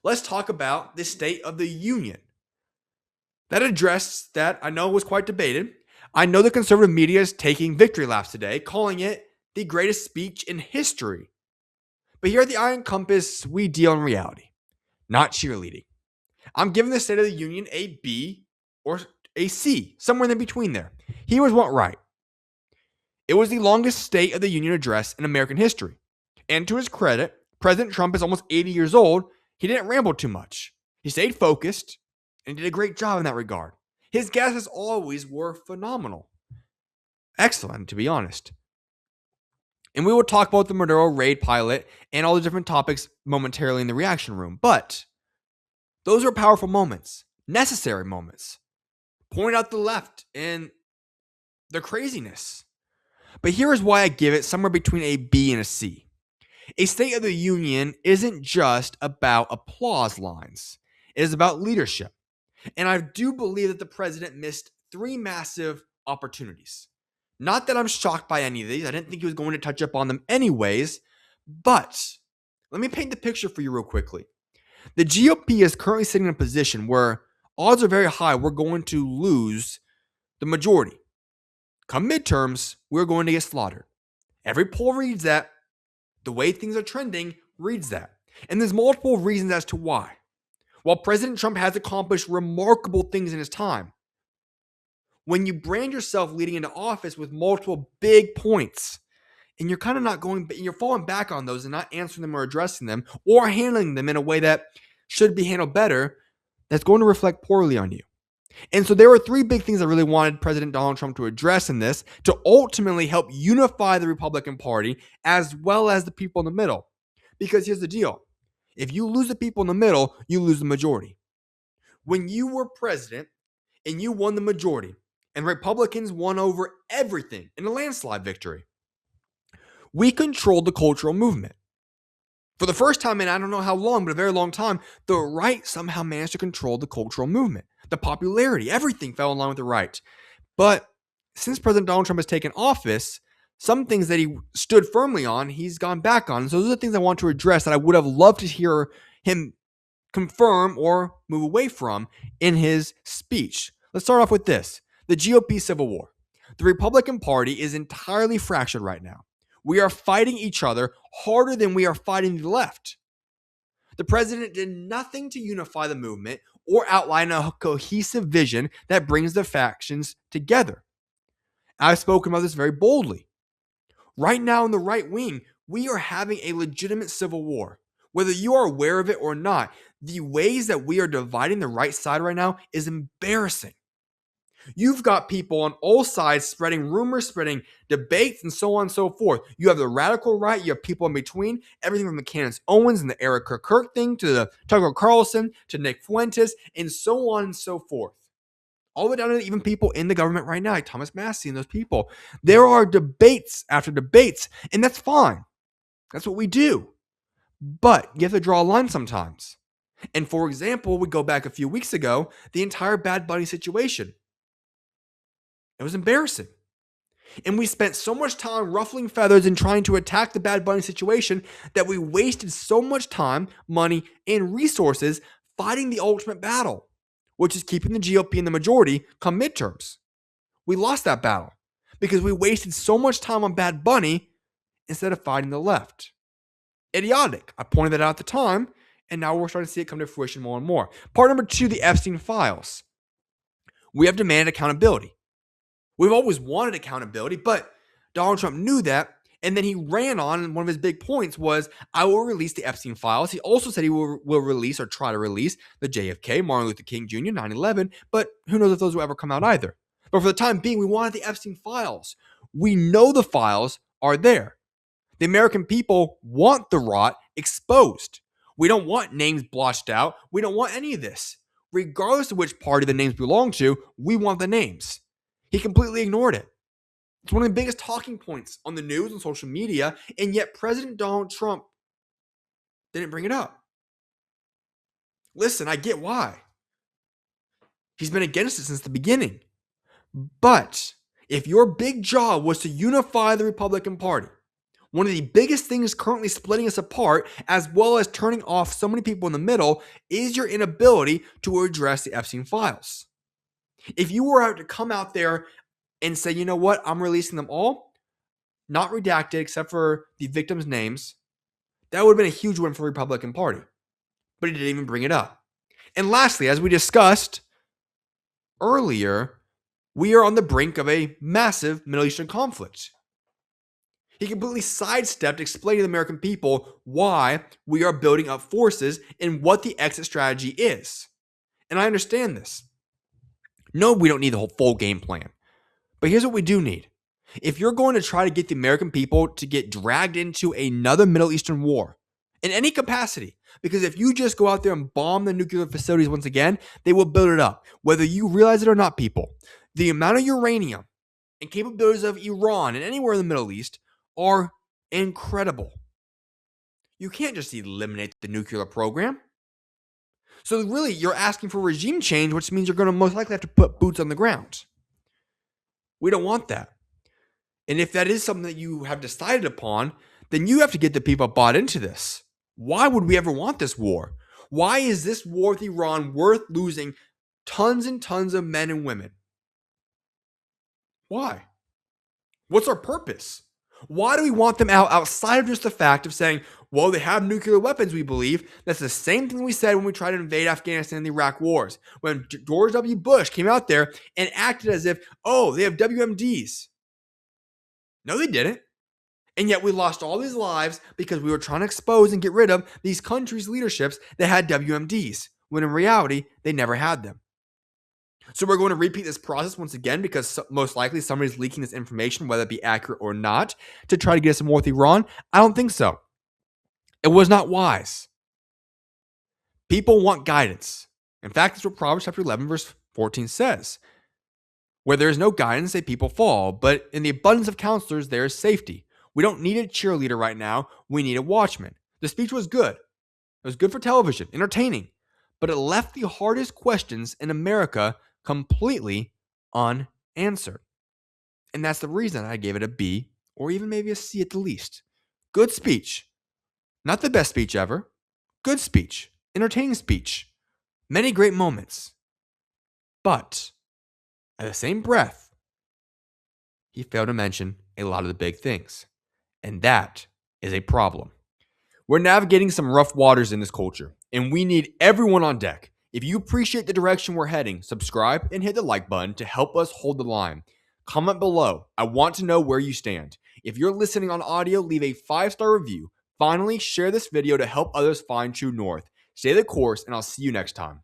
let's talk about the State of the Union. That address that I know was quite debated. I know the conservative media is taking victory laps today, calling it the greatest speech in history. But here at the Iron Compass, we deal in reality, not cheerleading. I'm giving the State of the Union a B or a C, somewhere in between there. He was what right. It was the longest State of the Union address in American history. And to his credit, President Trump is almost 80 years old. He didn't ramble too much. He stayed focused and did a great job in that regard. His guesses always were phenomenal. Excellent, to be honest. And we will talk about the Maduro raid pilot and all the different topics momentarily in the reaction room. But those are powerful moments, necessary moments. Point out the left and the craziness. But here is why I give it somewhere between a B and a C. A State of the Union isn't just about applause lines. It is about leadership. And I do believe that the president missed 3 massive opportunities. Not that I'm shocked by any of these. I didn't think he was going to touch up on them anyways. But let me paint the picture for you real quickly. The GOP is currently sitting in a position where odds are very high we're going to lose the majority. Come midterms, we're going to get slaughtered. Every poll reads that. The way things are trending reads that. And there's multiple reasons as to why. While President Trump has accomplished remarkable things in his time, when you brand yourself leading into office with multiple big points, and you're kind of not going, you're falling back on those and not answering them or addressing them or handling them in a way that should be handled better, that's going to reflect poorly on you. And so there were 3 big things I really wanted President Donald Trump to address in this to ultimately help unify the Republican Party as well as the people in the middle. Because here's the deal. If you lose the people in the middle, you lose the majority. When you were president and you won the majority and Republicans won over everything in a landslide victory, we controlled the cultural movement. For the first time in I don't know how long, but a very long time, the right somehow managed to control the cultural movement. The popularity, everything fell in line with the right. But since President Donald Trump has taken office, some things that he stood firmly on, he's gone back on. So those are the things I want to address that I would have loved to hear him confirm or move away from in his speech. Let's start off with this. The GOP Civil War. The Republican Party is entirely fractured right now. We are fighting each other harder than we are fighting the left. The president did nothing to unify the movement or outline a cohesive vision that brings the factions together. I've spoken about this very boldly. Right now in the right wing, we are having a legitimate civil war. Whether you are aware of it or not, the ways that we are dividing the right side right now is embarrassing. You've got people on all sides spreading rumors, spreading debates, and so on and so forth. You have the radical right. You have people in between. Everything from the Candace Owens and the Eric Kirk thing to the Tucker Carlson to Nick Fuentes and so on and so forth. All the way down to even people in the government right now, like Thomas Massie and those people. There are debates after debates, and that's fine. That's what we do. But you have to draw a line sometimes. And for example, we go back a few weeks ago, the entire Bad Bunny situation. It was embarrassing. And we spent so much time ruffling feathers and trying to attack the Bad Bunny situation that we wasted so much time, money, and resources fighting the ultimate battle, which is keeping the GOP in the majority come midterms. We lost that battle because we wasted so much time on Bad Bunny instead of fighting the left. Idiotic. I pointed that out at the time, and now we're starting to see it come to fruition more and more. Part number 2, the Epstein files. We have demanded accountability. We've always wanted accountability, but Donald Trump knew that, and then he ran on, and one of his big points was, I will release the Epstein files. He also said he will release or try to release the JFK, Martin Luther King Jr., 9/11, but who knows if those will ever come out either. But for the time being, we wanted the Epstein files. We know the files are there. The American people want the rot exposed. We don't want names blotched out. We don't want any of this. Regardless of which party the names belong to, we want the names. He completely ignored it. It's one of the biggest talking points on the news and social media, and yet President Donald Trump didn't bring it up. Listen, I get why. He's been against it since the beginning. But if your big job was to unify the Republican Party, One of the biggest things currently splitting us apart, as well as turning off so many people in the middle, is your inability to address the Epstein files. If you were to come out there and say, you know what, I'm releasing them all, not redacted except for the victims' names, that would have been a huge win for the Republican Party. But he didn't even bring it up. And lastly, as we discussed earlier, we are on the brink of a massive Middle Eastern conflict. He completely sidestepped explaining to the American people why we are building up forces and what the exit strategy is. And I understand this. No, we don't need the whole full game plan. But here's what we do need. If you're going to try to get the American people to get dragged into another Middle Eastern war in any capacity, because if you just go out there and bomb the nuclear facilities once again, they will build it up. Whether you realize it or not, people, the amount of uranium and capabilities of Iran and anywhere in the Middle East are incredible. You can't just eliminate the nuclear program. So really, you're asking for regime change, which means you're going to most likely have to put boots on the ground. We don't want that. And if that is something that you have decided upon, then you have to get the people bought into this. Why would we ever want this war? Why is this war with Iran worth losing tons and tons of men and women? Why? What's our purpose? Why do we want them out outside of just the fact of saying, well, they have nuclear weapons, we believe? That's the same thing we said when we tried to invade Afghanistan and the Iraq wars. When George W. Bush came out there and acted as if, oh, they have WMDs. No, they didn't. And yet we lost all these lives because we were trying to expose and get rid of these countries' leaderships that had WMDs, when in reality, they never had them. So we're going to repeat this process once again because most likely somebody's leaking this information, whether it be accurate or not, to try to get us in war with Iran. I don't think so. It was not wise. People want guidance. In fact, that's what Proverbs chapter 11, verse 14 says. Where there is no guidance, a people fall, but in the abundance of counselors, there is safety. We don't need a cheerleader right now. We need a watchman. The speech was good. It was good for television, entertaining, but it left the hardest questions in America completely unanswered. And that's the reason I gave it a B or even maybe a C at the least. Good speech. Not the best speech ever. Good speech. Entertaining speech. Many great moments. But at the same breath, he failed to mention a lot of the big things. And that is a problem. We're navigating some rough waters in this culture, and we need everyone on deck. If you appreciate the direction we're heading, subscribe and hit the like button to help us hold the line. Comment below. I want to know where you stand. If you're listening on audio, leave a 5-star review. Finally, share this video to help others find true north. Stay the course, and I'll see you next time.